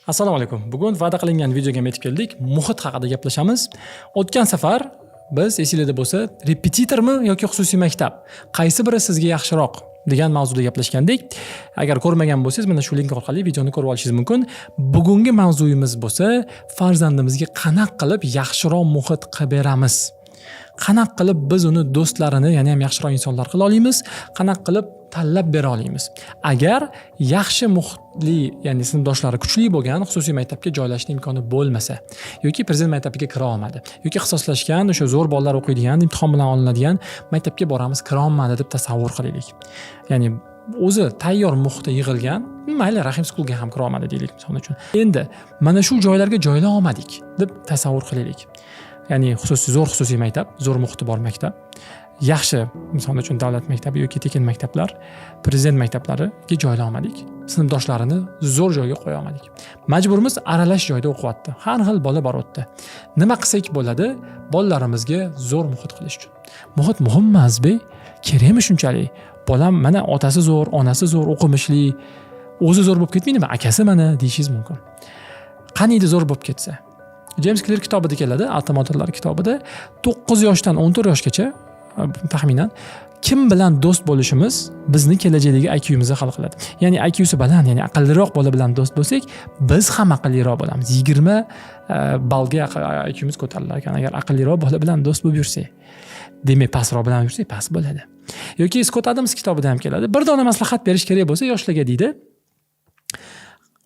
Assalomu alaykum. Bugun va'da qilingan videoga yetib keldik. Muhit haqida gaplashamiz. O'tgan safar biz esingizda bo'lsa, repetitormi yoki xususiy maktab, qaysi biri sizga yaxshiroq degan mavzuda gaplashgandik. Agar ko'rmagan bo'lsangiz, mana shu link orqali videoni ko'rib olishingiz mumkin. Bugungi mavzuyimiz bo'lsa, farzandimizga qanaq qilib yaxshiroq muhit qilib beramiz. Qanaq qilib biz uni do'stlarini, ya'ni ham yaxshiroq insonlar qila olamiz, qanaq qilib tanlab bera olamiz. Agar yaxshi muhitli, ya'ni sinfdoshlari kuchli bo'lgan xususiy maktabga joylashishning imkoni bo'lmasa yoki prezident maktabiga kira olmadi yoki ixtisoslashgan o'sha zo'r bolalar o'qiydigan, imtihon bilan olinadigan maktabga boramiz, kira olmadi deb tasavvur qilaylik. Ya'ni o'zi tayyor muhitda yig'ilgan, mayli Rahim Schoolga ham kira olmadi deylik misol uchun. Endi mana shu joylarga joylay olmadik deb tasavvur qilaylik. Ya'ni xususiy maktab, zo'r muhiti bor maktab, yaxshi misol uchun davlat maktabi yoki tekin maktablar, prezident maktablariga joylay olmadik. Sinfdoshlarini zo'r joyga qo'ya olmadik. Majburimiz aralash joyda o'qiyapti. Har xil bola bor o'tda. Nima qilsak bo'ladi bolalarimizga zo'r muhit qilish uchun? Muhit muhim emas-be, kerakmi shunchalik? Bolam mana otasi zo'r, onasi zo'r, o'qimishli, o'zi zo'r bo'lib ketmaydimi? Akasi mana deyishingiz mumkin. Qaniydi zo'r bo'lib ketsa. James Clear kitobida keladi, Automatorlar kitobida 9 yoshdan 14 yoshgacha taxminan kim bilan do'st bo'lishimiz bizni kelajakdagi IQ'mizni hal qiladi. Ya'ni IQ'si baland, ya'ni aqlliroq bola bilan do'st bo'lsak, biz ham aqlliroq bo'lamiz. 20 ballga IQ'miz ko'tarilar ekan. Agar aqlliroq bola bilan do'st bo'lib yursak, demak pastroq bilan yursak, past bo'ladi. Yoki Scott Adams kitobida ham keladi. Bir dona maslahat berish kerak bo'lsa, yoshlarga deydi,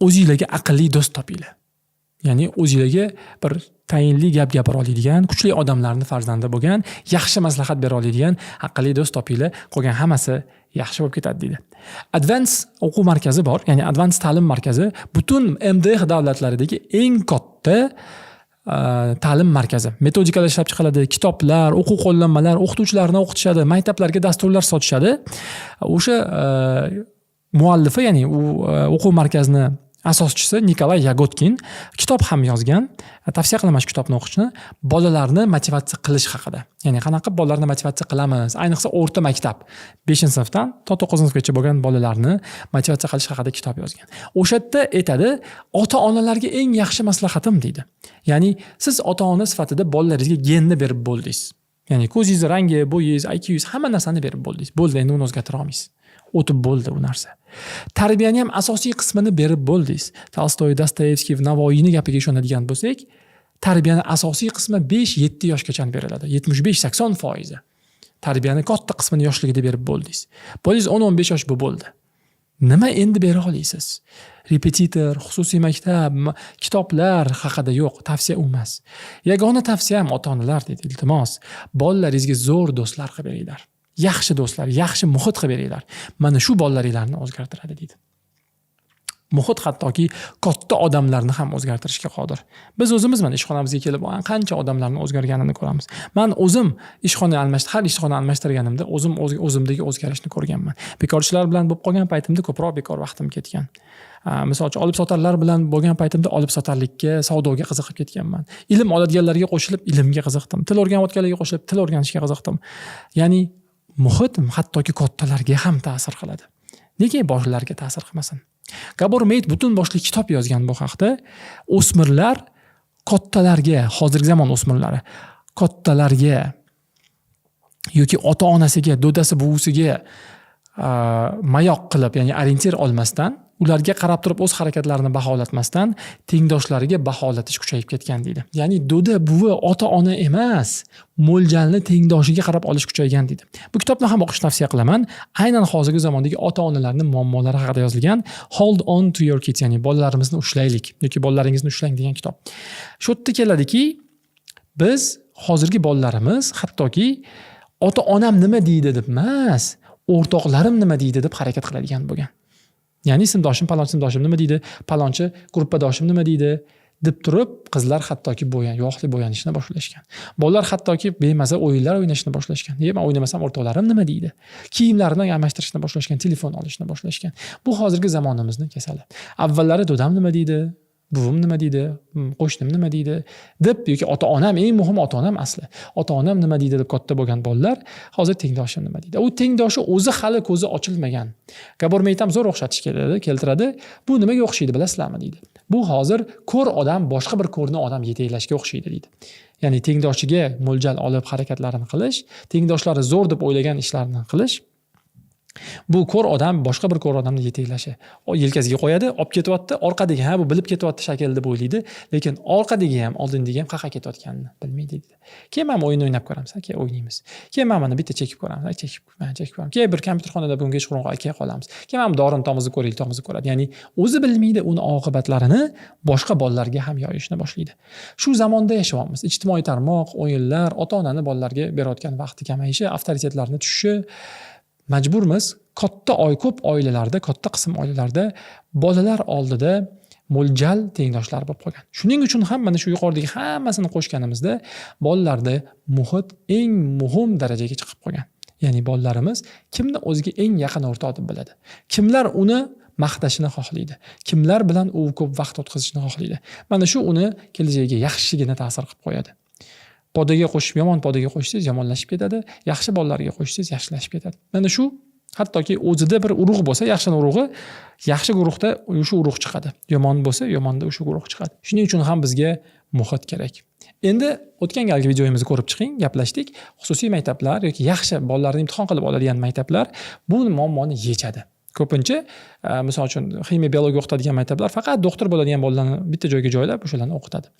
o'zingizlarga aqlli do'st topinglar. Ya'ni o'zingizlarga bir tayinli gap gapira oladigan, kuchli odamlarni farzandi bo'lgan, yaxshi maslahat bera oladigan aqlli do'st topinglar, qolgan hammasi yaxshi bo'lib ketadi deydi. Advance o'quv markazi bor, ya'ni Advance ta'lim markazi butun MDH davlatlaridagi eng katta ta'lim markazi. Metodikalar ishlab chiqiladi, kitoblar, o'quv qo'llanmalar, o'qituvchilarni o'qitishadi, maktablarga dasturlar sotishadi. O'sha muallifi, ya'ni u o'quv markazini asoschisi Nikolay Yagotkin kitob ham yozgan. Tavsiya qilaman shu kitobni o'qishni. Bolalarni motivatsiya qilish haqida. Ya'ni qanaqa bolalarni motivatsiya qilamiz? Ayniqsa o'rta maktab 5-sinfdan to 9-sinfgacha bo'lgan bolalarni motivatsiya qilish haqida kitob yozgan. O'sha yerda aytadi, ota-onalarga eng yaxshi maslahatim deydi. Ya'ni siz ota-ona sifatida bolalaringizga genni berib bo'ldingiz. Ya'ni ko'zingiz rangi, bo'yingiz, IQingiz hamma narsani berib bo'ldingiz. Bo'ldi, endi uni o'zgartira olmaysiz. O'tib bo'ldi u narsa. Tarbiyani ham asosiy qismini berib bo'ldingiz. Tolstoy, Dostoyevskiy, Navoiyning gapiga ishonadigan bo'lsak, tarbiyani asosiy qismi 5-7 yoshgacha beriladi. 75-80%. Tarbiyani katta qismini yoshligida berib bo'ldingiz. Bolangiz 10-15 yosh bo'ldi. Nima endi bera olasiz? Repetitor, xususiy maktab, kitoblar haqida yo'q, tavsiya emas. Yagona tavsiyam ota-onalar deydi, iltimos, bolalaringizga zo'r do'stlar qilib beringlar. Yaxshi do'stlar, yaxshi muhit qilib beringlar. Mana shu bolalaringlarni o'zgartiradi deydi. Muhit hattoki katta odamlarni ham o'zgartirishga qodir. Biz o'zimiz mana ishxonamizga kelib qancha odamlarning o'zgarganini ko'ramiz. Men o'zim har ishxona almashtirganimda o'zimdagi o'zgarishni ko'rganman. Bekorchilar bilan bo'lib qolgan paytimda ko'proq bekor vaqtim ketgan. Misol uchun olib sotarlar bilan bo'lgan paytimda olib sotarlikka, savdoga qiziqib ketganman. Ilm oladiganlarga qo'shilib ilmga qiziqdim. Til o'rganayotganlarga qo'shilib til o'rganishga qiziqdim. Ya'ni muhit hattoki kattalarga ham ta'sir qiladi. Nega bolalarga ta'sir qilmasin? Gabor Mead butun boshli kitob yozgan bu haqda. O'smirlar kattalarga, hozirgi zamon o'smirlari kattalarga yoki ota-onasiga, do'dasi, buvisiga mayoq qilib, ya'ni orientir olmasdan, ularga qarab turib o'z harakatlarini baholatmasdan tengdoshlariga baholatish kuchayib ketgan deydi. Ya'ni do'da, buvi, ota-ona emas, mo'ljalni tengdoshiga qarab olish kuchaygan deydi. Bu kitobni ham o'qishni tavsiya qilaman. Aynan hozirgi zamondagi ota-onalarning muammolari haqida yozilgan Hold on to your kids, ya'ni bolalarimizni ushlaylik yoki bolalaringizni ushlang degan kitob. Shu yerda keladiki, biz hozirgi bolalarimiz hattoki ota-onam nima deydi deb emas, o'rtoqlarim nima deydi deb harakat qiladigan bo'lgan. Ya'ni sinfdoshim, palonchi sinfdoshim nima deydi, palonchi guruhdoshim nima deydi deb turib, qizlar hattoki yoqli bo'yanishni boshlashgan. Bolalar hattoki bemaza o'yinlar o'ynashni boshlashgan. Men o'ynamasam o'rtoqlarim nima deydi? Kiyimlarini almashtirishni boshlashgan, telefon olishni boshlashgan. Bu hozirgi zamonimizning kasali. Avvallari do'dam nima deydi, buvim nima deydi, qo'shnim nima deydi deb yoki ota-onam, eng muhim ota-onam asli. Ota-onam nima deydi deb katta bo'lgan bolalar hozir tengdoshim nima deydi. U tengdoshi o'zi hali ko'zi ochilmagan. Gabor Mead ham zo'r o'xshatish keltiradi. Bu nimaga o'xshaydi bilasizlarmi deydi. Bu hozir ko'r odam boshqa bir ko'rni odam yetaklashga o'xshaydi deydi. Ya'ni tengdoshiga mo'ljal olib harakatlarini qilish, tengdoshlari zo'r deb o'ylagan ishlarni qilish. Bu ko'r odam boshqa bir ko'r odamni yetaklashi. Yelkasiga qo'yadi, olib ketyapti, orqadagi bu bilib ketyapti shakl deb o'ylaydi, lekin orqadagi ham, oldindagi ham qayerga ketayotganini bilmaydi deydi. Keyin men o'yin o'ynab ko'ramiz, aka o'ynaymiz. Keyin men mana bitta chekib ko'ramiz, chekib ko'ramiz. Keyin bir kompyuterxonada bunga kechqurungi aka qolamiz. Keyin men dorini tomizni ko'raylik, tomizni ko'radi. Ya'ni o'zi bilmaydi, uni oqibatlarini boshqa bolalarga ham yoyishni boshlaydi. Shu zamonda yashayapmiz. Ijtimoiy tarmoq, o'yinlar, ota-onani bolalarga berayotgan vaqti kamayishi, avtoritetlarning tushishi. Majburmiz ko'p oilalarda, katta qism oilalarda bolalar oldida mo'ljal tengdoshlar bo'lib qolgan. Shuning uchun ham mana shu yuqoridagi hammasini qo'shganimizda bolalarda muhit eng muhim darajaga chiqib qolgan. Ya'ni bolalarimiz kimni o'ziga eng yaqin o'rtoq deb biladi. Kimlar uni maqtashini xohlaydi. Kimlar bilan u ko'p vaqt o'tkazishni xohlaydi. Mana shu uni kelajagiga yaxshiligini ta'sir qilib qo'yadi. Podaga qo'shib, yomon podaga qo'shsangiz yomonlashib ketadi, yaxshi bolalarga qo'shsangiz yaxshilashib ketadi. Mana shu hattoki o'zida bir urug' bo'lsa, yaxshining urug'i yaxshi guruhda o'sha urug' chiqadi. Yomon bo'lsa, yomonda o'sha guruh chiqadi. Shuning uchun ham bizga muhit kerak. Endi o'tgan galgi videomizni ko'rib chiqing, gaplashdik. Xususiy maktablar yoki yaxshi bolalarni imtihon qilib oladigan maktablar bu muammoni yechadi. Ko'pincha, misol uchun, ximiya biologiya o'qitadigan maktablar faqat doktor bo'ladigan bolalarni bitta joyga joylab o'shalarni o'qitadi.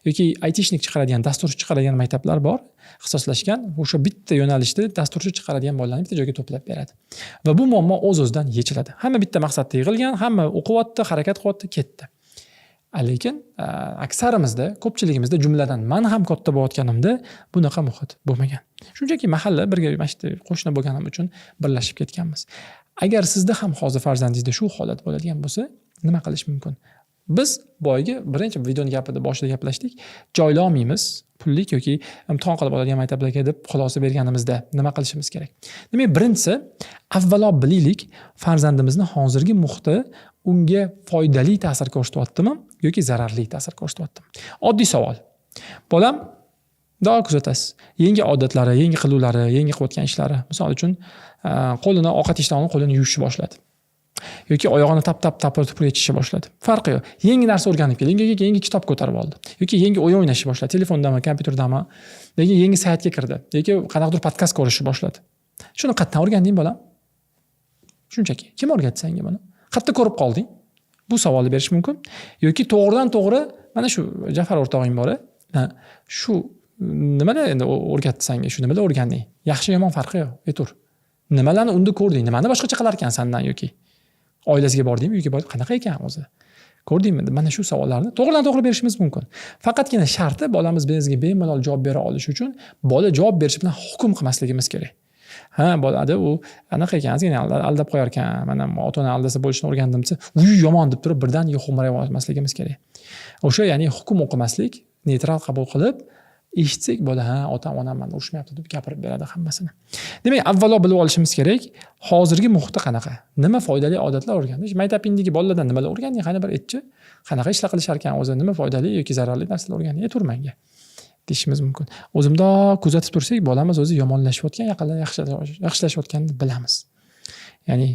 Yoki aytishnik chiqaradigan, dasturchi chiqaradigan maktablar bor, ixtisoslashgan, o'sha bitta yo'nalishda dasturchi chiqaradigan bolalarni bitta joyga to'plab beradi. Va bu muammo o'z-o'zidan yechiladi. Hamma bitta maqsadda yig'ilgan, hamma o'qiyapti, harakat qilyapti, ketdi. Lekin aksarimizda, ko'pchiligimizda, jumladan men ham katta bo'layotganimda bunaqa muhit bo'lmagan. Shunchaki mahalla birga qo'shni bo'lganim uchun birlashib ketganmiz. Agar sizda ham hozir farzandingizda shu holat bo'ladigan bo'lsa, nima qilish mumkin? Biz boyagi birinchi videoning gapida boshida gaplashdik, joylay olmaymiz, pullik yoki imtihon qilib oladigan maktablarga deb xulosa berganimizda nima qilishimiz kerak? Demak, birinchisi, avvalo bilaylik, farzandimizni hozirgi muhiti unga foydali ta'sir ko'rsatyaptimi yoki zararli ta'sir ko'rsatyaptimi? Oddiy savol. Bolam doim kuzatasiz. Yangi odatlari, yangi qiluvlari, yangi qilayotgan ishlari. Misol uchun, qo'lini ovqat ishdan qo'lini yuvishni boshladi. Yoki oyog'ini tap yechishni boshladi. Farqi yo'q. Yangi narsa o'rganib keldi, yangi kitob ko'tarib oldi. Yoki yangi o'yin o'ynashni boshladi, telefondami, kompyuterdami, yoki yangi saytga kirdi, yoki qanaqadir podkast ko'rishni boshladi. Shuni qayerdan o'rganding bolam? Shunchaki. Kim o'rgatdi senga buni? Qayerda ko'rib qolding? Bu savolni berish mumkin. Yoki to'g'ridan-to'g'ri mana shu Jafar o'rtog'ing bor, shu nimada endi o'rgatdi senga, shu nimada o'rganding? Yaxshi yomon farqi yo'q. Aytur. Nimalarni unda ko'rding? Nimani boshqacha qilar ekan sendan yoki oilasiga bordingmi yoki qanaqa ekan o'zi? Ko'rdingmi? Mana shu savollarni to'g'ridan-to'g'ri berishimiz mumkin. Faqatgina sharti bolamiz bizga bemalol javob bera olishi uchun bola javob berishi bilan hukm qilmasligimiz kerak. Bo'ladi, u anaqa ekan, ozgina aldab qo'yar ekan, mana ota-ona aldasa bo'lishni o'rgandim desa, yomon deb turib birdan yo'qolmay olmasligimiz kerak. O'sha, ya'ni hukm o'qimaslik, neytral qabul qilib, eshitsak bola, ota-onam meni urushmayapti deb gapirib beradi hammasini. Demak, avvalo bilib olishimiz kerak, hozirgi muhiti qanaqa? Nima foydali odatlar o'rgandik? Maktabingdagi bolalardan nimalar o'rganding? Qani bir aytchi. Qanaqa ishlar qilishar ekan o'zi? Nima foydali yoki zararli narsalar o'rganding? Aytur menga. Deyishimiz mumkin. O'zimda kuzatib tursak, bolamiz o'zi yomonlashayotgan, yaqindan yaxshilashayotganini bilamiz. Ya'ni,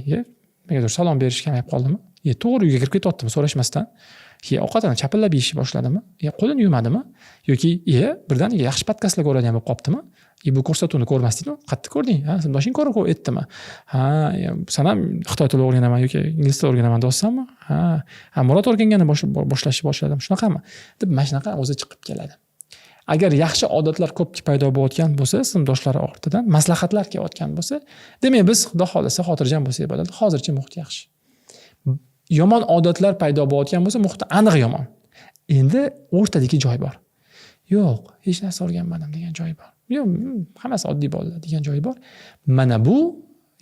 negadir salom berish kamayib qoldimi? To'g'ri uyga kirib ketyaptimi so'rashmasdan? Ovqatini chapillab yeyishni boshladimi? Qo'lini yumadimi? Yoki birdan yaxshi podkastlar ko'radigan bo'lib qoptimi? Bu ko'rsatuvni ko'rmasdingmi? Qayerda ko'rding? Sinfdoshing ko'rib aytdimi? Sen ham Xitoy tili o'rganaman yoki ingliz tili o'rganaman deyapsanmi? Murod o'rganganini boshladim. Shunaqami? Deb mana shunaqa o'zi chiqib keladi. Agar yaxshi odatlar ko'p paydo bo'layotgan bo'lsa, sinfdoshlari ortidan maslahatlar kelayotgan bo'lsa, demak biz xudo xolasa xotirjam bo'lsak bo'ladi. Hozircha muhit yaxshi. Yomon odatlar paydo bo'layotgan bo'lsa, muhit aniq yomon. Endi o'rtadagi joy bor. Yo'q, hech narsa o'rganmadim degan joy bor. Yo'q, hammasi oddiy bo'ldi degan joy bor. Mana bu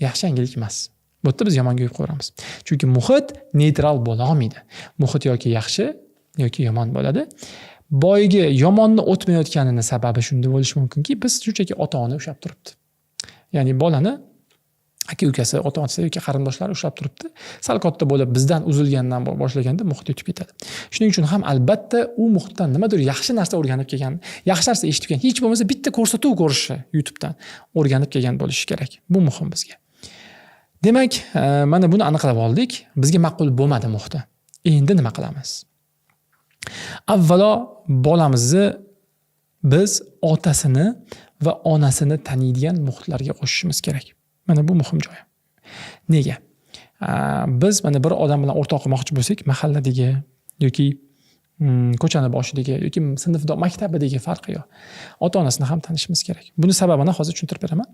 yaxshi yangilik emas. Bu yerda biz yomonga yo'q qo'yamiz. Chunki muhit neytral bo'la olmaydi. Muhit yoki yaxshi yoki yomon bo'ladi. Boyga yomonni o'tmayotganini sababi shunda bo'lishi mumkinki, biz shunchaki ota-ona ushlab turibdi. Ya'ni bolani aka-ukasi, ota-onasi yoki qarindoshlari ushlab turibdi. Sal katta bo'lib bizdan uzilgandan boshlaganda muhit o'tib ketadi. Shuning uchun ham albatta u muhitdan nimadir yaxshi narsa o'rganib kelgan, yaxshi narsa eshitib kelgan, hech bo'lmasa bitta ko'rsatuv ko'rishi YouTube'dan o'rganib kelgan bo'lishi kerak. Bu muhim bizga. Demak, mana buni aniqlab oldik. Bizga ma'qul bo'lmadi muhit. Endi nima qilamiz? avvalo bolamizni biz otasini va onasini taniydigan muhitlarga qo'shishimiz kerak. Mana bu muhim joyi. Nega? Biz mana bir odam bilan o'rtoq qilmoqchi bo'lsak, mahalladagi yoki ko'chani boshidagi yoki sinfda maktabidagi farqi yo'q. Ota-onasini ham tanishimiz kerak. Buni sababini hozir tushuntirib beraman.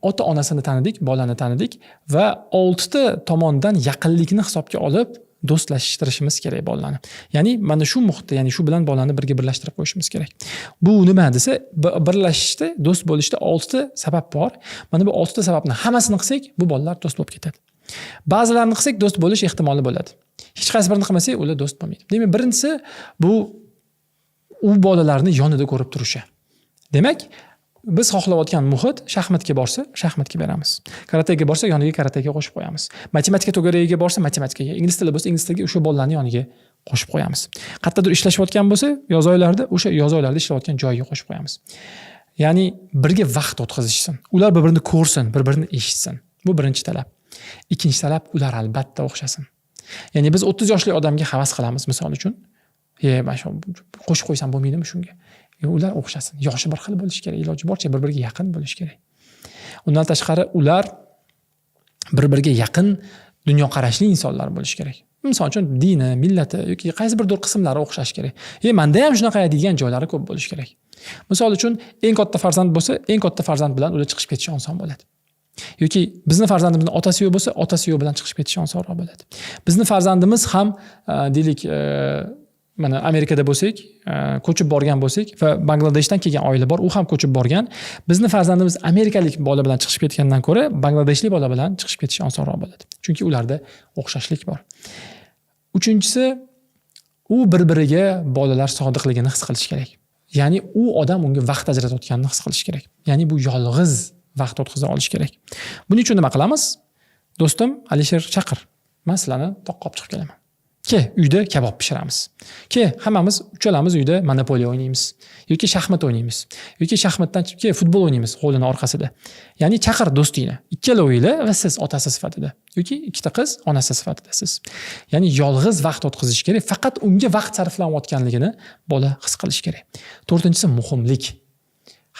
Ota-onasini tanidik, bolani tanidik va 6 ta tomondan yaqinlikni hisobga olib do'stlashtirishimiz kerak bolalarni. Ya'ni mana shu muhitda, ya'ni shu bilan bolani birga birlashtirib qo'yishimiz kerak. Bu nima desa, birlashishda, do'st bo'lishda 6 ta sabab bor. Mana bu 6 ta sababni hammasini qilsak, bu bolalar do'st bo'lib ketadi. Ba'zilarini qilsak do'st bo'lish ehtimoli bo'ladi. Hech qaysi birini qilmasak, ular do'st bo'lmaydi. Demak, birinchisi bu u bolalarni yonida ko'rib turishi. Demak, biz xohlayotgan muhit shaxmatga borsa, shaxmatga beramiz. Karatega borsa, yoniga karatega qo'shib qo'yamiz. Matematika to'garagiga borsa, matematikaga, ingliz tili bo'lsa, ingliz tiliga o'sha bolalarni yoniga qo'shib qo'yamiz. Qayerdadir ishlashayotgan bo'lsa, yoz oylarida o'sha yoz oylarida ishlayotgan joyiga qo'shib qo'yamiz. Ya'ni birga vaqt o'tkazishsin. Ular bir-birini ko'rsin, bir-birini eshitsin. Bu birinchi talab. Ikkinchi talab, ular albatta o'xshasin. Ya'ni biz 30 yoshli odamga havas qilamiz, misol uchun. Mana shu qo'shib qo'ysam bo'lmaydimi shunga? Ular o'xshasin. Yoshi bir xil bo'lishi kerak, iloji boricha bir-biriga yaqin bo'lishi kerak. Undan tashqari ular bir-biriga yaqin dunyoqarashli insonlar bo'lishi kerak. Misol uchun dini, millati yoki qaysi birdir qismlari o'xshash kerak. Menda ham shunaqa deydigan joylari ko'p bo'lishi kerak. Misol uchun eng katta farzand bo'lsa, eng katta farzand bilan ular chiqib ketishi oson bo'ladi. Yoki bizni farzandimizning otasi yo'q bo'lsa, otasi yo'q bilan chiqib ketish osonroq bo'ladi. Bizni farzandimiz ham deylik mana Amerikada bo'lsak, ko'chib borgan bo'lsak va Bangladeshdan kelgan oila bor, u ham ko'chib borgan. Bizni farzandimiz amerikalik bola bilan chiqib ketgandan ko'ra, bangladeshlik bola bilan chiqib ketish osonroq bo'ladi. Chunki ularda o'xshashlik bor. Uchinchisi, u bir-biriga bolalar sodiqligini his qilish kerak. Ya'ni u odam unga vaqt ajratayotganini his qilish kerak. Ya'ni bu yolg'iz vaqt o'tkaza olish kerak. Buning uchun nima qilamiz? Do'stim, Alisher chaqir. Men sizlarni toqqa olib chiqib kelaman. Ke, uyda kabob pishiramiz. Ke, hammamiz uchalamiz uyda monopoliya o'ynaymiz yoki shaxmat o'ynaymiz. Yoki shaxmatdan chiqib ke futbol o'ynaymiz hovlini orqasida. Ya'ni chaqir do'stingni. Ikkalovilar va siz otasi sifatida yoki ikkita qiz onasi sifatida siz. Ya'ni yolg'iz vaqt o'tkazish kerak, faqat unga vaqt sarflanayotganligini bola his qilish kerak. To'rtinchisi muhimlik.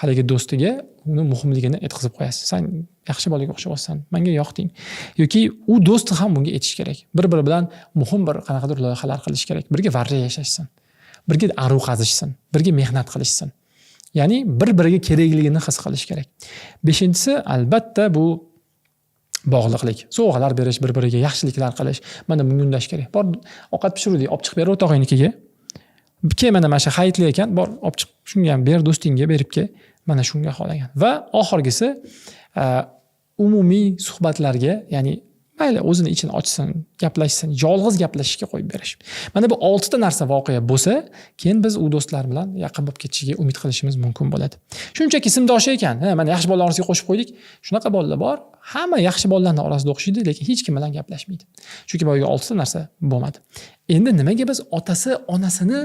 Haligi do'stiga uni muhimligini aytib qo'yasiz. Sen yaxshi bolaga o'xshayosan, menga yoqding. Yoki u do'sti ham bunga aytish kerak. Bir-biri bilan muhim bir qanaqadir loyihalar qilish kerak. Birga varja yashashsin. Birga aruq qazishsin, birga mehnat qilishsin. Ya'ni bir-biriga kerakligini his qilish kerak. Beshinchisi albatta bu bog'liqlik. Sovg'alar berish, bir-biriga yaxshiliklar qilish. Mana bunga undash kerak. Bor ovqat pishiruvdik, olib chiqib ber o'rtog'ingnikiga. Mana shu hayitli ekan, bor olib chiq, shunga ham ber, do'stingga berib ke. Mana shunga xohlagan. Va oxirgisi umumiy suhbatlarga, ya'ni mayli o'zini ichini ochsin, gaplashsin, yolg'iz gaplashishga qo'yib berish. Mana bu 6 ta narsa voqea bo'lsa, keyin biz u do'stlar bilan yaqin bo'lib ketishiga umid qilishimiz mumkin bo'ladi. Shunchaki simdoshi ekan, mana yaxshi bolalar orasiga qo'shib qo'ydik. Shunaqa bolalar bor, hamma yaxshi bolalarning orasida o'xshaydi, lekin hech kim bilan gaplashmaydi. Chunki boyagi 6 ta narsa bo'lmadi. Endi nimaga biz otasi, onasini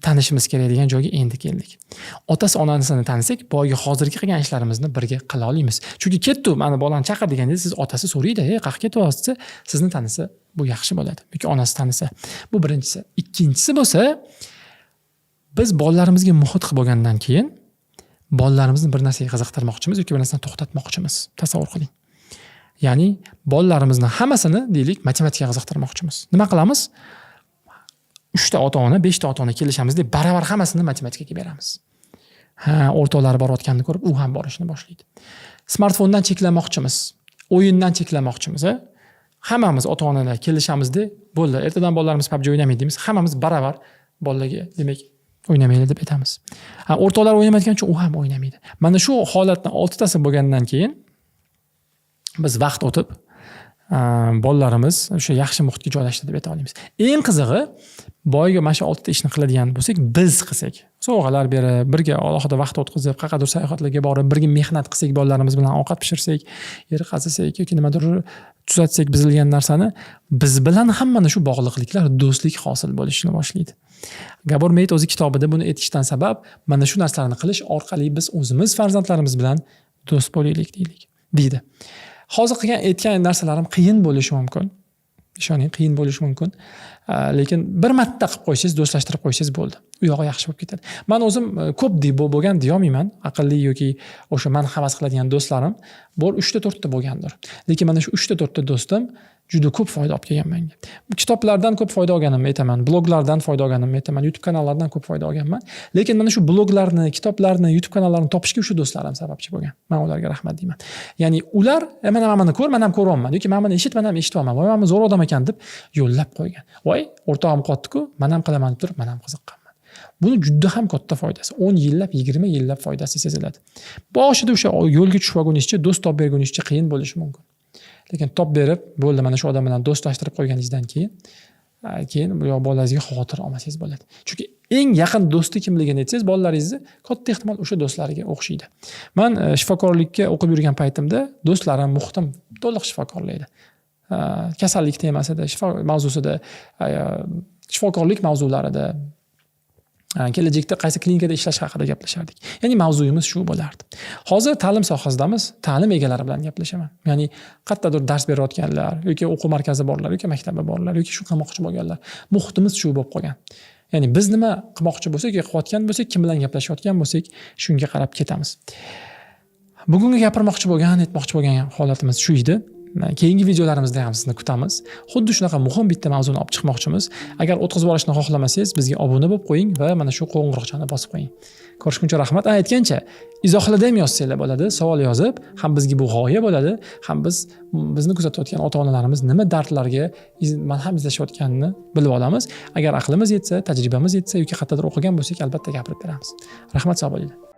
tanishimiz kerak degan joyga endi keldik. Otasi onasini tanisak, boyagi hozirgi qilgan ishlarimizni birga qila olamiz. Chunki ketdi, mana bolani chaqir deganda siz otasi so'raydi, qayerga ketyapsiz? Sizni tanisa, bu yaxshi bo'ladi. Yoki onasi tanisa. Bu birinchisi. Ikkinchisi bo'lsa, biz bolalarimizga muhit qilib bo'lgandan keyin bolalarimizni bir narsaga qiziqtirmoqchimiz yoki bir narsani to'xtatmoqchimiz. Tasavvur qiling. Ya'ni bolalarimizni hammasini deylik matematikaga qiziqtirmoqchimiz. Nima qilamiz? 3 ta ota-ona, 5 ta ota-ona kelishamiz deb baravar hammasini matematikaga beramiz. O'rtoqlari borayotganini ko'rib, u ham borishni boshlaydi. Smartfondan cheklamoqchimiz, o'yindan cheklamoqchimiz, Hammamiz ota-onalar kelishamiz-da, bo'ldi. Ertadan bolalarimiz PUBG o'ynamaydi deymiz. Hammamiz baravar bolalarga, demak, o'ynamaydi deb aytamiz. O'rtoqlar o'ynamayotgan uchun u ham o'ynamaydi. Mana shu holatdan 6 tasi bo'lgandan keyin biz vaqt o'tib bolalarimiz o'sha yaxshi muhitga joylashdi deb ayta olamiz. Eng qizig'i, boyga mana shu 6 ta ishni qiladigan bo'lsak, biz qilsak, sovg'alar berib, birga alohida vaqt o'tkazib, qayerdir sayohatlarga borib, birga mehnat qilsak, bolalarimiz bilan ovqat pishirsak, yer qazisak yoki nimadir tuzatsak bizilgan narsani, biz bilan ham mana shu bog'liqliklar, do'stlik hosil bo'lishni boshlaydi. Gabor Meyt o'zi kitobida buni aytishdan sabab, mana shu narsalarni qilish orqali biz o'zimiz farzandlarimiz bilan do'st bo'laylik deydi. Hozir qilgan aytgan narsalarim qiyin bo'lishi mumkin. Ishoning, qiyin bo'lishi mumkin. Lekin bir marta qilib qo'ysangiz, do'stlashtirib qo'ysangiz bo'ldi. U yog'i yaxshi bo'lib ketadi. Men o'zim ko'p bo'lgan deya olmayman. Aqlli yoki o'sha men havas qiladigan do'stlarim bor 3 ta 4 ta bo'lgandir. Lekin mana shu 3 ta 4 ta do'stim juda ko'p foyda olib kelgan menga. Kitoblardan ko'p foyda olganimni aytaman, bloglardan foyda olganimni aytaman, YouTube kanallardan ko'p foyda olganman. Lekin mana shu bloglarni, kitoblarni, YouTube kanallarni topishga shu do'stlarim sababchi bo'lgan. Men ularga rahmat deyman. Ya'ni ular mana meni ko'r, men ham ko'ryapman yoki men buni eshit, men ham eshityapman. Voy, men zo'r odam ekan deb yo'llab qo'ygan. Voy, o'rtog'im qotdi-ku, men ham qilaman deb turib, men ham qiziqqanman. Buni juda ham katta foydasi. 10 yillab, 20 yillab foydasi seziladi. Boshida o'sha yo'lga tushib olguningizcha, do'st topib berguningizcha qiyin bo'lishi mumkin. Lekin top berib, bo'ldi mana shu odam bilan do'stlashtirib qo'yganingizdan keyin bu bolalaringizga xavotir olmasangiz bo'ladi. Chunki eng yaqin do'sti kimligini aytsangiz, bolalaringizni katta ehtimol o'sha do'stlariga o'xshaydi. Men shifokorlikka o'qib yurgan paytimda do'stlarim, muhitim to'liq shifokorlaydi. Kasallik temasida, mavzusida, shifokorlik mavzularida, kelajakda qaysi klinikada ishlash haqida gaplashardik. Ya'ni mavzuyimiz shu bo'lardi. Hozir ta'lim sohasidamiz, ta'lim egalari bilan gaplashaman. Ya'ni qayerdadir dars berayotganlar yoki o'quv markazi borlar yoki maktabda borlar yoki shu qilmoqchi bo'lganlar. Muhitimiz shu bo'lib qolgan. Ya'ni biz nima qilmoqchi bo'lsak, qilayotgan bo'lsak, kim bilan gaplashayotgan bo'lsak, shunga qarab ketamiz. Bugungi gapirmoqchi bo'lgan, aytmoqchi bo'lgan holatimiz shu edi. Keyingi videolarimizda ham sizni kutamiz. Xuddi shunaqa muhim bitta mavzuni olib chiqmoqchimiz. Agar o'tkazib olishni xohlamasangiz, bizga obuna bo'lib qo'ying va mana shu qo'ng'iroqchani bosib qo'ying. Ko'rishguncha rahmat. Aytgancha, izohlarda ham yozsanglar bo'ladi, savol yozib, ham bizga bu g'oya bo'ladi, ham bizni kuzatayotgan ota-onalarimiz nima dardlarga man ham izlashayotganini bilib olamiz. Agar aqlimiz yetsa, tajribamiz yetsa yoki qayerdadir o'qigan bo'lsak, albatta gapirib beramiz. Rahmat, sog' bo'linglar.